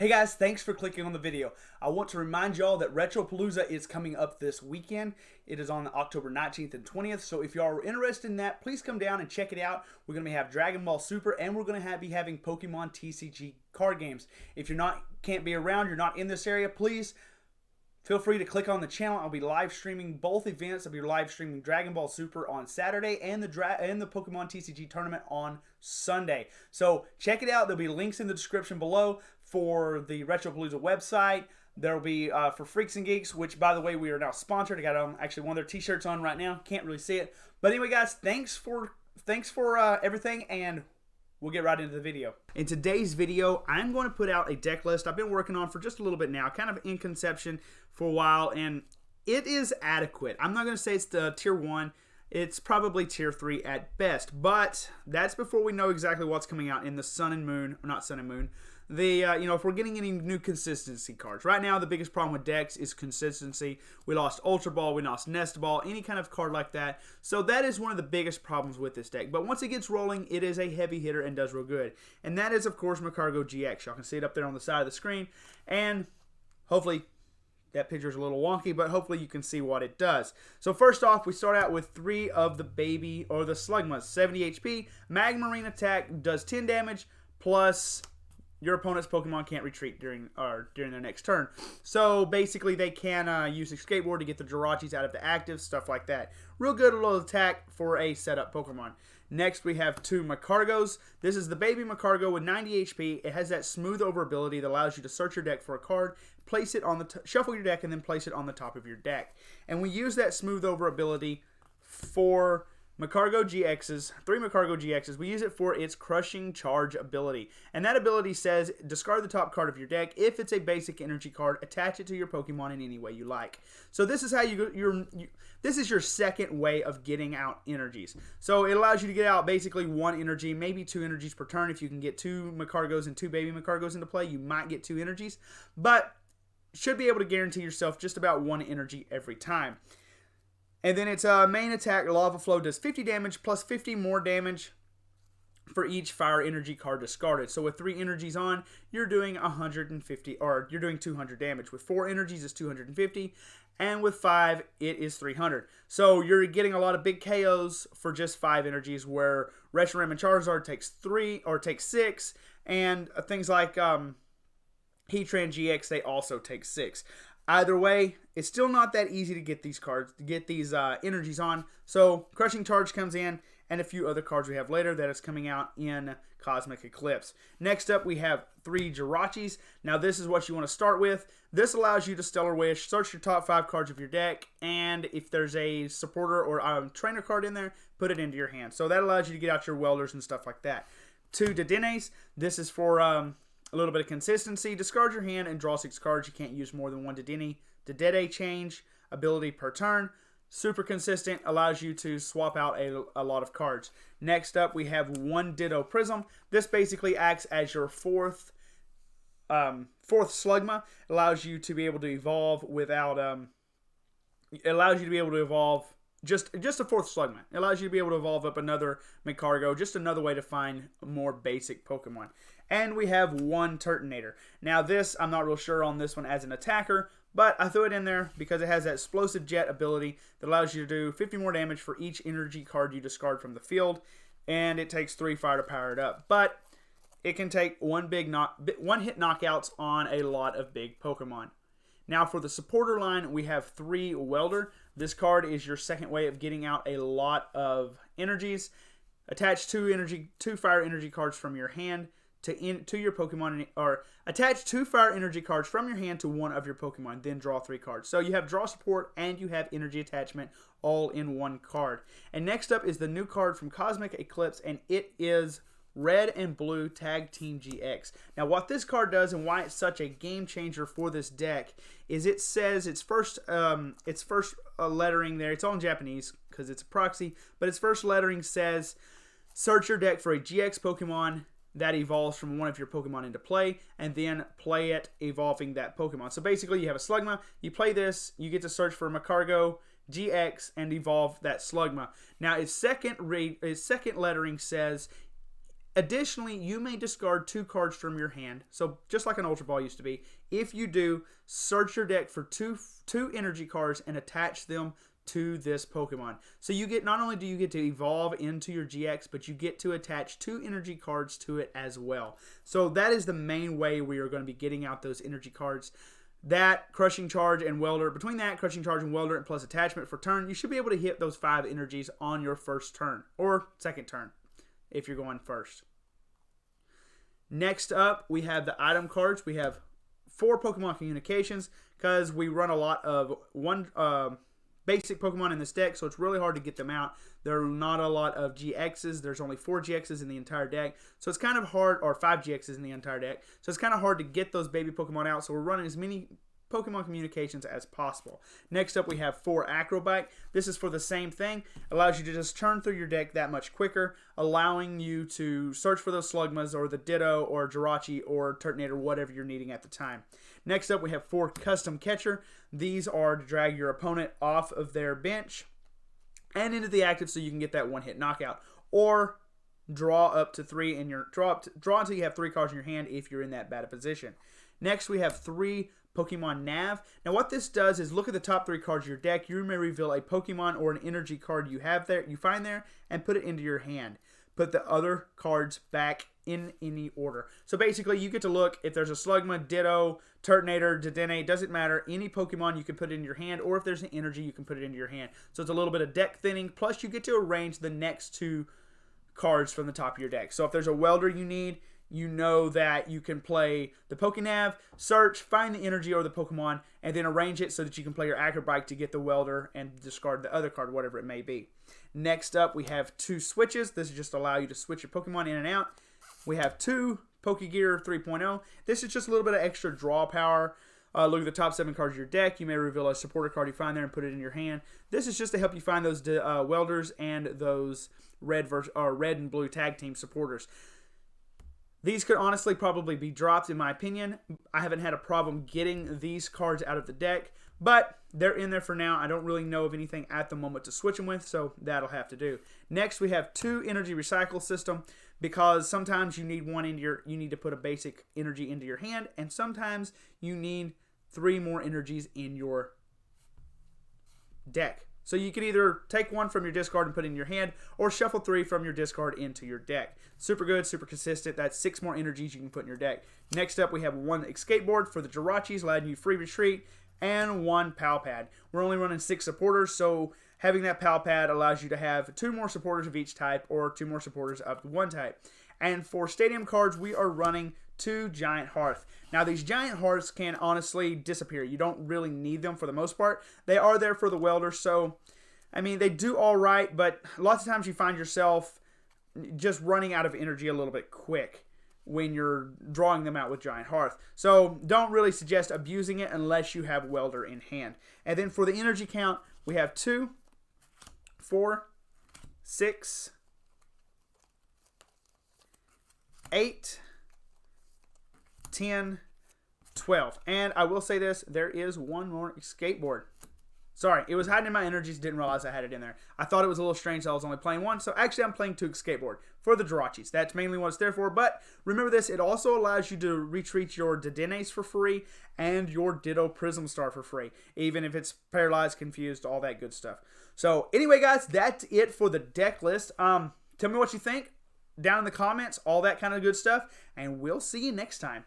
Hey guys, thanks for clicking on the video. I want to remind y'all that Retropalooza is coming up this weekend. It is on October 19th and 20th, so if y'all are interested in that, please come down and check it out. We're going to have Dragon Ball Super, and we're going to be having Pokemon TCG card games. If can't be around, you're not in this area, please feel free to click on the channel. I'll be live streaming both events. I'll be live streaming Dragon Ball Super on Saturday and the Pokemon TCG tournament on Sunday. So check it out. There'll be links in the description below for the Retropalooza website. There'll be for Freaks and Geeks, which, by the way, we are now sponsored. I got actually one of their t-shirts on right now. Can't really see it. But anyway, guys, thanks for everything, and we'll get right into the video. In today's video, I'm going to put out a deck list I've been working on for just a little bit now, kind of in conception for a while, and it is adequate. I'm not going to say it's the tier 1. It's probably tier 3 at best, but that's before we know exactly what's coming out in the Sun and Moon, or not Sun and Moon, if we're getting any new consistency cards. Right now, the biggest problem with decks is consistency. We lost Ultra Ball, we lost Nest Ball, any kind of card like that. So that is one of the biggest problems with this deck. But once it gets rolling, it is a heavy hitter and does real good. And that is, of course, MagCargo GX. Y'all can see it up there on the side of the screen. And hopefully, that picture is a little wonky, but hopefully you can see what it does. So first off, we start out with 3 of the baby, or the Slugmas. 70 HP, Magmarine attack, does 10 damage, plus your opponent's Pokemon can't retreat during their next turn. So basically, they can use a skateboard to get the Jirachis out of the active, stuff like that. Real good low attack for a setup Pokemon. Next, we have 2 MagCargos. This is the baby MagCargo with 90 HP. It has that smooth over ability that allows you to search your deck for a card, place it on the shuffle your deck, and then place it on the top of your deck. And we use that smooth over ability for MagCargo GXs, 3 MagCargo GXs. We use it for its Crushing Charge ability. And that ability says, discard the top card of your deck. If it's a basic energy card, attach it to your Pokemon in any way you like. So this is how this is your second way of getting out energies. So it allows you to get out basically 1 energy, maybe 2 energies per turn. If you can get 2 MagCargos and 2 baby MagCargos into play, you might get 2 energies. But should be able to guarantee yourself just about 1 energy every time. And then its main attack, Lava Flow, does 50 damage plus 50 more damage for each fire energy card discarded. So with 3 energies on, you're doing 150, or you're doing 200 damage. With 4 energies, it's 250, and with 5, it is 300. So you're getting a lot of big KOs for just 5 energies, where Reshiram and Charizard takes 6, and things like Heatran GX, they also take 6. Either way, it's still not that easy to get these cards, to get these energies on. So Crushing Charge comes in, and a few other cards we have later that is coming out in Cosmic Eclipse. Next up, we have 3 Jirachis. Now this is what you want to start with. This allows you to Stellar Wish, search your top 5 cards of your deck, and if there's a supporter or trainer card in there, put it into your hand. So that allows you to get out your welders and stuff like that. 2 Dedennes. This is for a little bit of consistency. Discard your hand and draw 6 cards. You can't use more than 1 Dedenne change ability per turn. Super consistent. Allows you to swap out a lot of cards. Next up, we have 1 Ditto Prism. This basically acts as your fourth Slugma. Allows you to be able to evolve without it allows you to be able to evolve just a 4th Slugma. It allows you to be able to evolve up another MagCargo. Just another way to find more basic Pokemon. And we have 1 Turtonator. Now this, I'm not real sure on this one as an attacker, but I threw it in there because it has that Explosive Jet ability that allows you to do 50 more damage for each energy card you discard from the field, and it takes 3 fire to power it up. But it can take one hit knockouts on a lot of big Pokemon. Now for the supporter line, we have 3 Welder. This card is your second way of getting out a lot of energies. Attach 2 fire energy cards from your hand to your Pokemon, or attach 2 fire energy cards from your hand to one of your Pokemon, then draw 3 cards. So you have draw support and you have energy attachment all in 1 card. And next up is the new card from Cosmic Eclipse, and it is Red and Blue Tag Team GX. Now what this card does and why it's such a game changer for this deck is it says its first lettering there, it's all in Japanese because it's a proxy, but its first lettering says, search your deck for a GX Pokemon that evolves from one of your Pokemon into play, and then play it evolving that Pokemon. So basically, you have a Slugma, you play this, you get to search for MagCargo GX and evolve that Slugma. Now, its second lettering says Additionally, you may discard 2 cards from your hand, so just like an Ultra Ball used to be. If you do, search your deck for two energy cards and attach them to this Pokemon. So you get, not only do you get to evolve into your GX, but you get to attach 2 energy cards to it as well. So that is the main way we are going to be getting out those energy cards. That, Crushing Charge, and Welder. Between that, Crushing Charge and Welder, and plus attachment for turn, you should be able to hit those 5 energies on your first turn, or second turn, if you're going first. Next up, we have the item cards. We have 4 Pokemon Communications, because we run a lot of basic Pokemon in this deck, so it's really hard to get them out. There are not a lot of GXs. There's only 4 GXs in the entire deck, so it's kind of hard, or 5 GXs in the entire deck, so it's kind of hard to get those baby Pokemon out, so we're running as many Pokemon Communications as possible. Next up, we have 4 Acrobike. This is for the same thing. Allows you to just turn through your deck that much quicker, allowing you to search for those Slugmas, or the Ditto, or Jirachi, or Turtonator, whatever you're needing at the time. Next up, we have 4 Custom Catcher. These are to drag your opponent off of their bench and into the active, so you can get that one-hit knockout, or draw up to 3 in your draw until you have 3 cards in your hand if you're in that bad a position. Next, we have 3 Pokemon Nav. Now, what this does is look at the top 3 cards of your deck. You may reveal a Pokemon or an energy card you find there, and put it into your hand. Put the other cards back in any order. So basically, you get to look if there's a Slugma, Ditto, Turtonator, Dedenne, doesn't matter. Any Pokemon you can put in your hand, or if there's an energy, you can put it into your hand. So it's a little bit of deck thinning, plus you get to arrange the next 2 cards from the top of your deck. So if there's a Welder you need, you know that you can play the Pokénav, search, find the energy or the Pokemon, and then arrange it so that you can play your Acrobike to get the Welder and discard the other card, whatever it may be. Next up, we have 2 switches. This is just allow you to switch your Pokemon in and out. We have 2 Pokegear 3.0. This is just a little bit of extra draw power. Look at the top 7 cards of your deck. You may reveal a supporter card you find there and put it in your hand. This is just to help you find those Welders and those red and blue tag team supporters. These could honestly probably be dropped, in my opinion. I haven't had a problem getting these cards out of the deck, but they're in there for now. I don't really know of anything at the moment to switch them with, so that'll have to do. Next, we have 2 energy recycle system, because sometimes you need you need to put a basic energy into your hand, and sometimes you need 3 more energies in your deck. So you can either take 1 from your discard and put it in your hand, or shuffle 3 from your discard into your deck. Super good, super consistent. That's 6 more energies you can put in your deck. Next up, we have 1 escape board for the Jirachis, allowing you free retreat, and 1 pal pad. We're only running 6 supporters, so having that pal pad allows you to have 2 more supporters of each type, or 2 more supporters of one type. And for stadium cards, we are running 2 Giant Hearth. Now, these Giant Hearths can honestly disappear. You don't really need them for the most part. They are there for the Welder, so, I mean, they do all right, but lots of times you find yourself just running out of energy a little bit quick when you're drawing them out with Giant Hearth. So, don't really suggest abusing it unless you have Welder in hand. And then for the energy count, we have 2, 4, 6, 8, 10, 12. And I will say this, there is 1 more escape board. Sorry, it was hiding in my energies, didn't realize I had it in there. I thought it was a little strange that I was only playing 1, so actually I'm playing 2 escape board for the Jirachis. That's mainly what it's there for, but remember this, it also allows you to retreat your Dedennes for free and your Ditto Prism Star for free, even if it's paralyzed, confused, all that good stuff. So anyway, guys, that's it for the deck list. Tell me what you think down in the comments, all that kind of good stuff, and we'll see you next time.